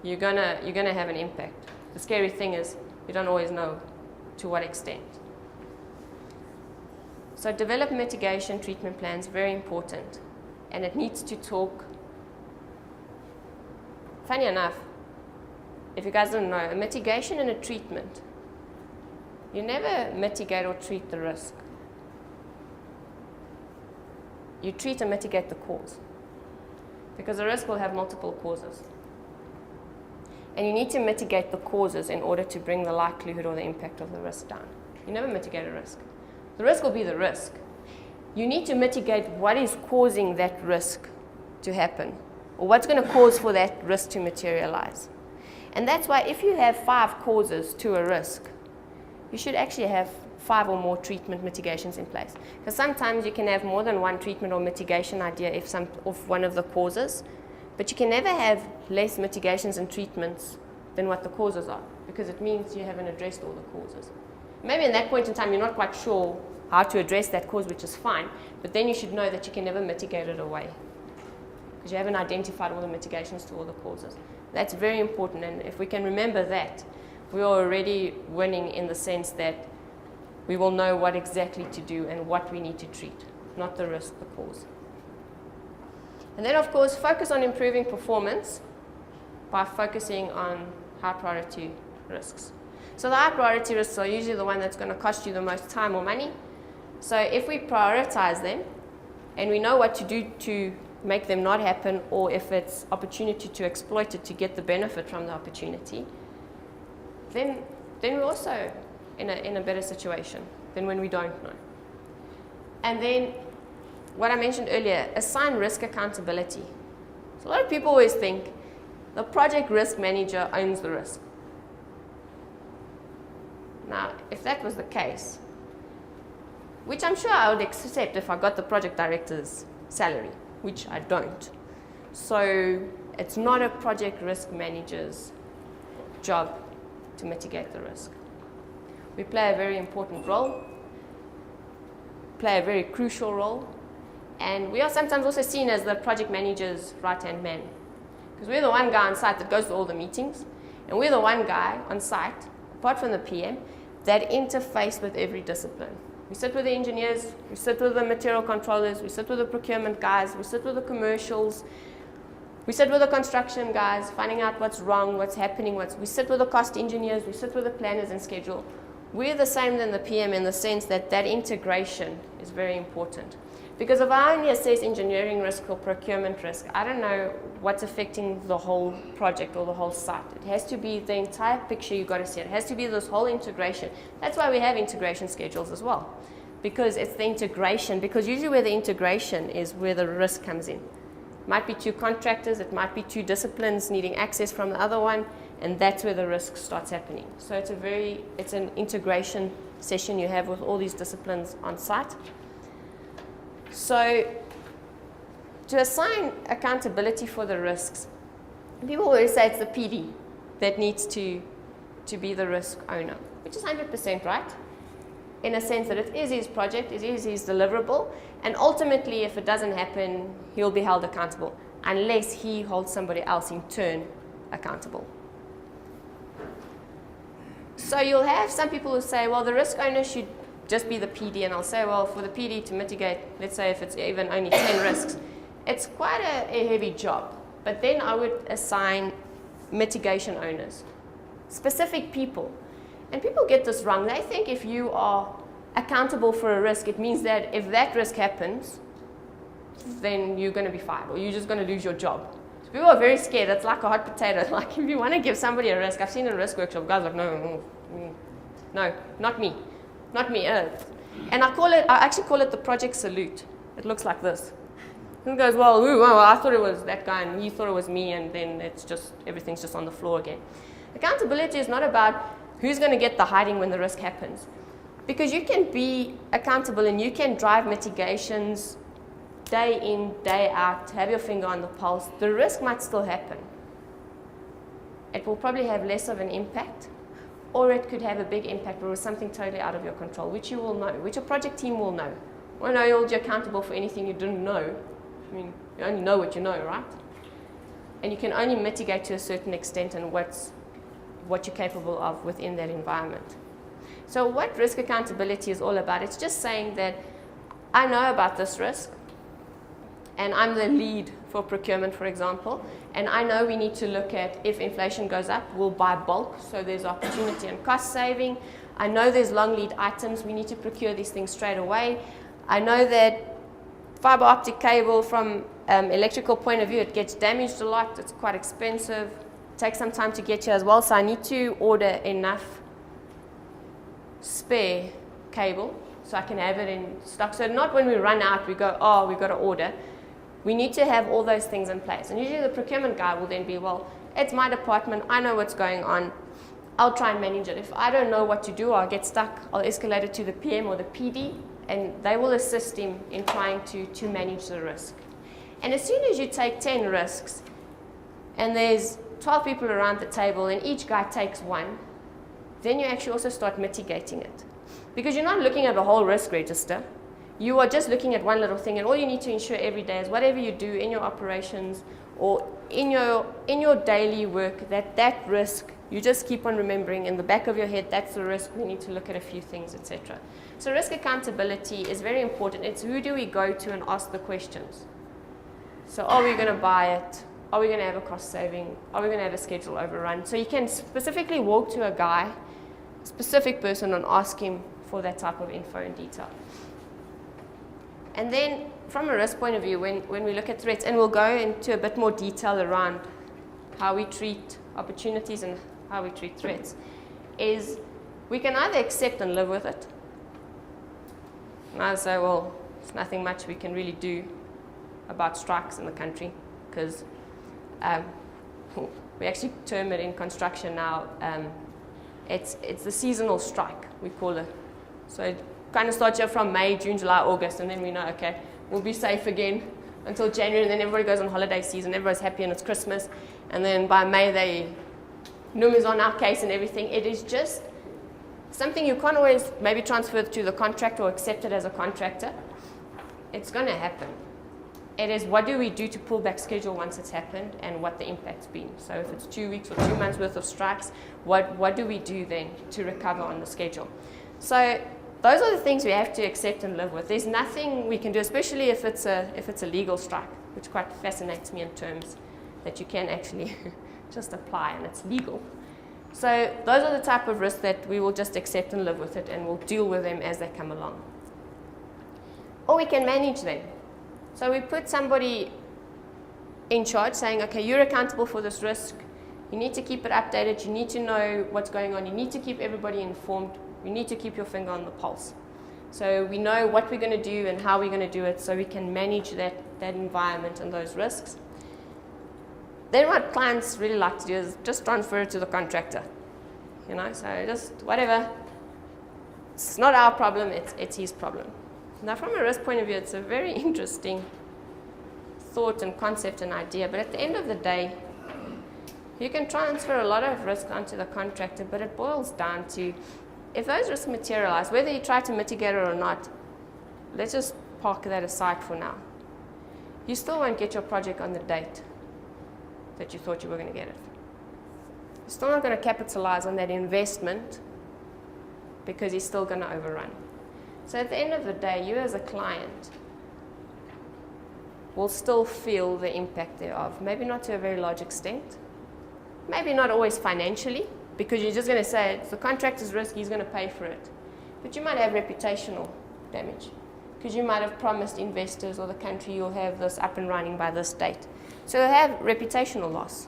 You're gonna have an impact. The scary thing is you don't always know to what extent. So develop mitigation treatment plans, very important. And it needs to talk. Funny enough, if you guys don't know, a mitigation and a treatment, you never mitigate or treat the risk. You treat and mitigate the cause. Because the risk will have multiple causes. And you need to mitigate the causes in order to bring the likelihood or the impact of the risk down. You never mitigate a risk. The risk will be the risk. You need to mitigate what is causing that risk to happen, or what's going to cause for that risk to materialize. And that's why if you have 5 causes to a risk, you should actually have 5 or more treatment mitigations in place. Because sometimes you can have more than one treatment or mitigation idea of one of the causes, but you can never have less mitigations and treatments than what the causes are, because it means you haven't addressed all the causes. Maybe in that point in time you're not quite sure how to address that cause, which is fine, but then you should know that you can never mitigate it away, because you haven't identified all the mitigations to all the causes. That's very important, and if we can remember that, we are already winning in the sense that we will know what exactly to do and what we need to treat, not the risk, the cause. And then, of course, focus on improving performance by focusing on high priority risks. So the high priority risks are usually the one that's going to cost you the most time or money. So if we prioritize them and we know what to do to make them not happen, or if it's opportunity to exploit it to get the benefit from the opportunity, then we're also in a better situation than when we don't know. And then what I mentioned earlier, assign risk accountability. So a lot of people always think the project risk manager owns the risk. Now, if that was the case, which I'm sure I would accept if I got the project director's salary, which I don't. So it's not a project risk manager's job to mitigate the risk. We play a very important role, play a very crucial role, and we are sometimes also seen as the project manager's right-hand man, because we're the one guy on site that goes to all the meetings, and we're the one guy on site, apart from the PM, that interface with every discipline. We sit with the engineers, we sit with the material controllers, we sit with the procurement guys, we sit with the commercials, we sit with the construction guys, finding out what's wrong, what's happening, we sit with the cost engineers, we sit with the planners and schedule. We're the same than the PM in the sense that that integration is very important. Because if I only assess engineering risk or procurement risk, I don't know what's affecting the whole project or the whole site. It has to be the entire picture you've got to see. It has to be this whole integration. That's why we have integration schedules as well. Because it's the integration, because usually where the integration is where the risk comes in. It might be two contractors, it might be two disciplines needing access from the other one, and that's where the risk starts happening. So it's an integration session you have with all these disciplines on site. So to assign accountability for the risks, people always say it's the PD that needs to be the risk owner, which is 100% right, in a sense that it is his project, it is his deliverable, and ultimately if it doesn't happen, he'll be held accountable, unless he holds somebody else in turn accountable. So you'll have some people who say, well, the risk owner should just be the PD, and I'll say, well, for the PD to mitigate, let's say if it's even only 10 risks, it's quite a heavy job. But then I would assign mitigation owners, specific people. And people get this wrong. They think if you are accountable for a risk, it means that if that risk happens, then you're going to be fired, or you're just going to lose your job. So people are very scared. It's like a hot potato. Like if you want to give somebody a risk, I've seen a risk workshop, guys are like, no, not me. Not me. And I actually call it the project salute. It looks like this. And it goes, well, I thought it was that guy, and he thought it was me, and then everything's just on the floor again. Accountability is not about who's going to get the hiding when the risk happens. Because you can be accountable and you can drive mitigations day in, day out, have your finger on the pulse. The risk might still happen. It will probably have less of an impact, or it could have a big impact or something totally out of your control, which you will know, which your project team will know. Well, no, you'll be accountable for anything you didn't know. I mean, you only know what you know, right? And you can only mitigate to a certain extent and what you're capable of within that environment. So what risk accountability is all about, it's just saying that I know about this risk, and I'm the lead for procurement, for example, and I know we need to look at if inflation goes up, we'll buy bulk, so there's opportunity and cost saving. I know there's long lead items, we need to procure these things straight away. I know that fiber optic cable from electrical point of view, it gets damaged a lot, it's quite expensive, it takes some time to get here as well, so I need to order enough spare cable so I can have it in stock. So not when we run out, we go, oh, we've got to order. We need to have all those things in place. And usually the procurement guy will then be, well, it's my department, I know what's going on, I'll try and manage it. If I don't know what to do, I'll get stuck, I'll escalate it to the PM or the PD, and they will assist him in trying to manage the risk. And as soon as you take 10 risks, and there's 12 people around the table, and each guy takes one, then you actually also start mitigating it. Because you're not looking at the whole risk register. You are just looking at one little thing, and all you need to ensure every day is whatever you do in your operations or in your daily work, that risk, you just keep on remembering in the back of your head, that's the risk, we need to look at a few things, etc. So risk accountability is very important. It's who do we go to and ask the questions. So are we going to buy it? Are we going to have a cost saving? Are we going to have a schedule overrun? So you can specifically walk to a guy, specific person, and ask him for that type of info in detail. And then from a risk point of view, when we look at threats, and we'll go into a bit more detail around how we treat opportunities and how we treat threats, is we can either accept and live with it. And I say, well, there's nothing much we can really do about strikes in the country, because we actually term it in construction now, it's the seasonal strike, we call it. So it kind of starts here from May, June, July, August, and then we know, okay, we'll be safe again until January, and then everybody goes on holiday season, everybody's happy and it's Christmas, and then by May NUM is on our case and everything. It is just something you can't always maybe transfer to the contractor or accept it as a contractor. It's going to happen. It is what do we do to pull back schedule once it's happened and what the impact's been. So if it's 2 weeks or 2 months worth of strikes, what do we do then to recover on the schedule? So those are the things we have to accept and live with. There's nothing we can do, especially if it's a legal strike, which quite fascinates me in terms that you can actually just apply and it's legal. So those are the type of risks that we will just accept and live with it, and we'll deal with them as they come along. or we can manage them. So we put somebody in charge saying, okay, you're accountable for this risk. You need to keep it updated. You need to know what's going on. You need to keep everybody informed. You need to keep your finger on the pulse. So we know what we're going to do and how we're going to do it, so we can manage that environment and those risks. Then what clients really like to do is just transfer it to the contractor. You know, so just whatever. It's not our problem, it's his problem. Now from a risk point of view, it's a very interesting thought and concept and idea, but at the end of the day, you can transfer a lot of risk onto the contractor, but it boils down to, if those risks materialize, whether you try to mitigate it or not, let's just park that aside for now. You still won't get your project on the date that you thought you were going to get it. You're still not going to capitalize on that investment because you're still going to overrun. So at the end of the day, you as a client will still feel the impact thereof. Maybe not to a very large extent. Maybe not always financially, because you're just going to say, it's the contractor's risk, he's going to pay for it. But you might have reputational damage, because you might have promised investors or the country you'll have this up and running by this date. So you'll have reputational loss.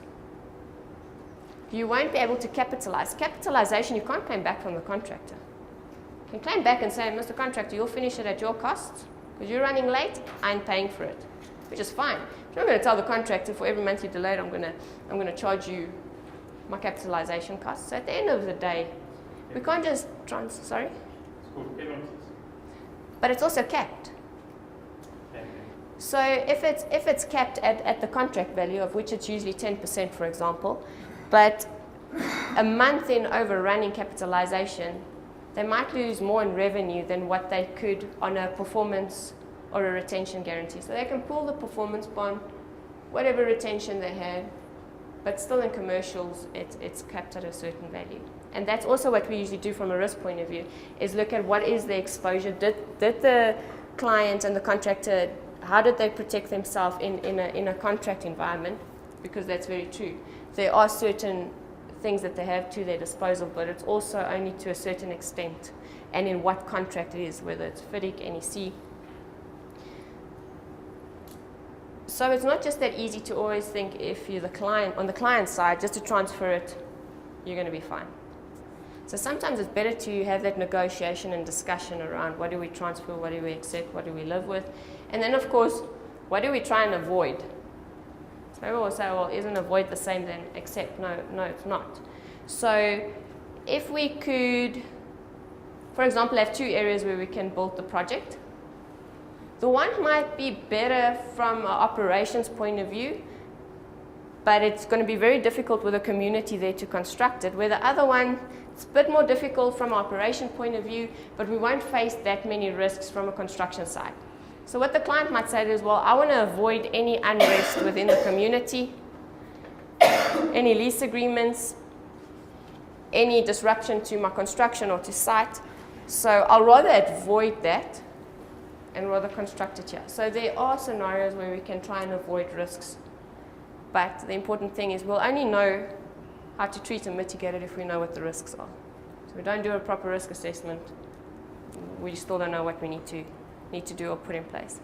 You won't be able to capitalize. Capitalization, you can't claim back from the contractor. You can claim back and say, Mr. Contractor, you'll finish it at your costs, because you're running late, I'm paying for it, which is fine. But I'm going to tell the contractor, for every month you're delayed, I'm going to charge you my capitalization costs. So at the end of the day, we can't just sorry? It's called penalties. But it's also capped. So if it's capped at the contract value, of which it's usually 10%, for example, but a month in overrunning capitalization, they might lose more in revenue than what they could on a performance or a retention guarantee. So they can pull the performance bond, whatever retention they had, but still in commercials, it's capped at a certain value. And that's also what we usually do from a risk point of view, is look at what is the exposure. Did the client and the contractor, how did they protect themselves in a contract environment? Because that's very true. There are certain things that they have to their disposal, but it's also only to a certain extent, and in what contract it is, whether it's FIDIC, NEC. So it's not just that easy to always think, if you're the client, on the client side, just to transfer it, you're going to be fine. So sometimes it's better to have that negotiation and discussion around, what do we transfer, what do we accept, what do we live with, and then of course, what do we try and avoid? So people will say, well, isn't avoid the same then accept? No, it's not. So if we could, for example, have two areas where we can build the project, the one might be better from an operations point of view, but it's going to be very difficult with a community there to construct it, where the other one, it's a bit more difficult from an operation point of view, but we won't face that many risks from a construction side. So what the client might say is, well, I want to avoid any unrest within the community, any lease agreements, any disruption to my construction or to site. So I'll rather avoid that and rather construct it here. So there are scenarios where we can try and avoid risks. But the important thing is, we'll only know how to treat and mitigate it if we know what the risks are. So if we don't do a proper risk assessment, we still don't know what we need to do or put in place.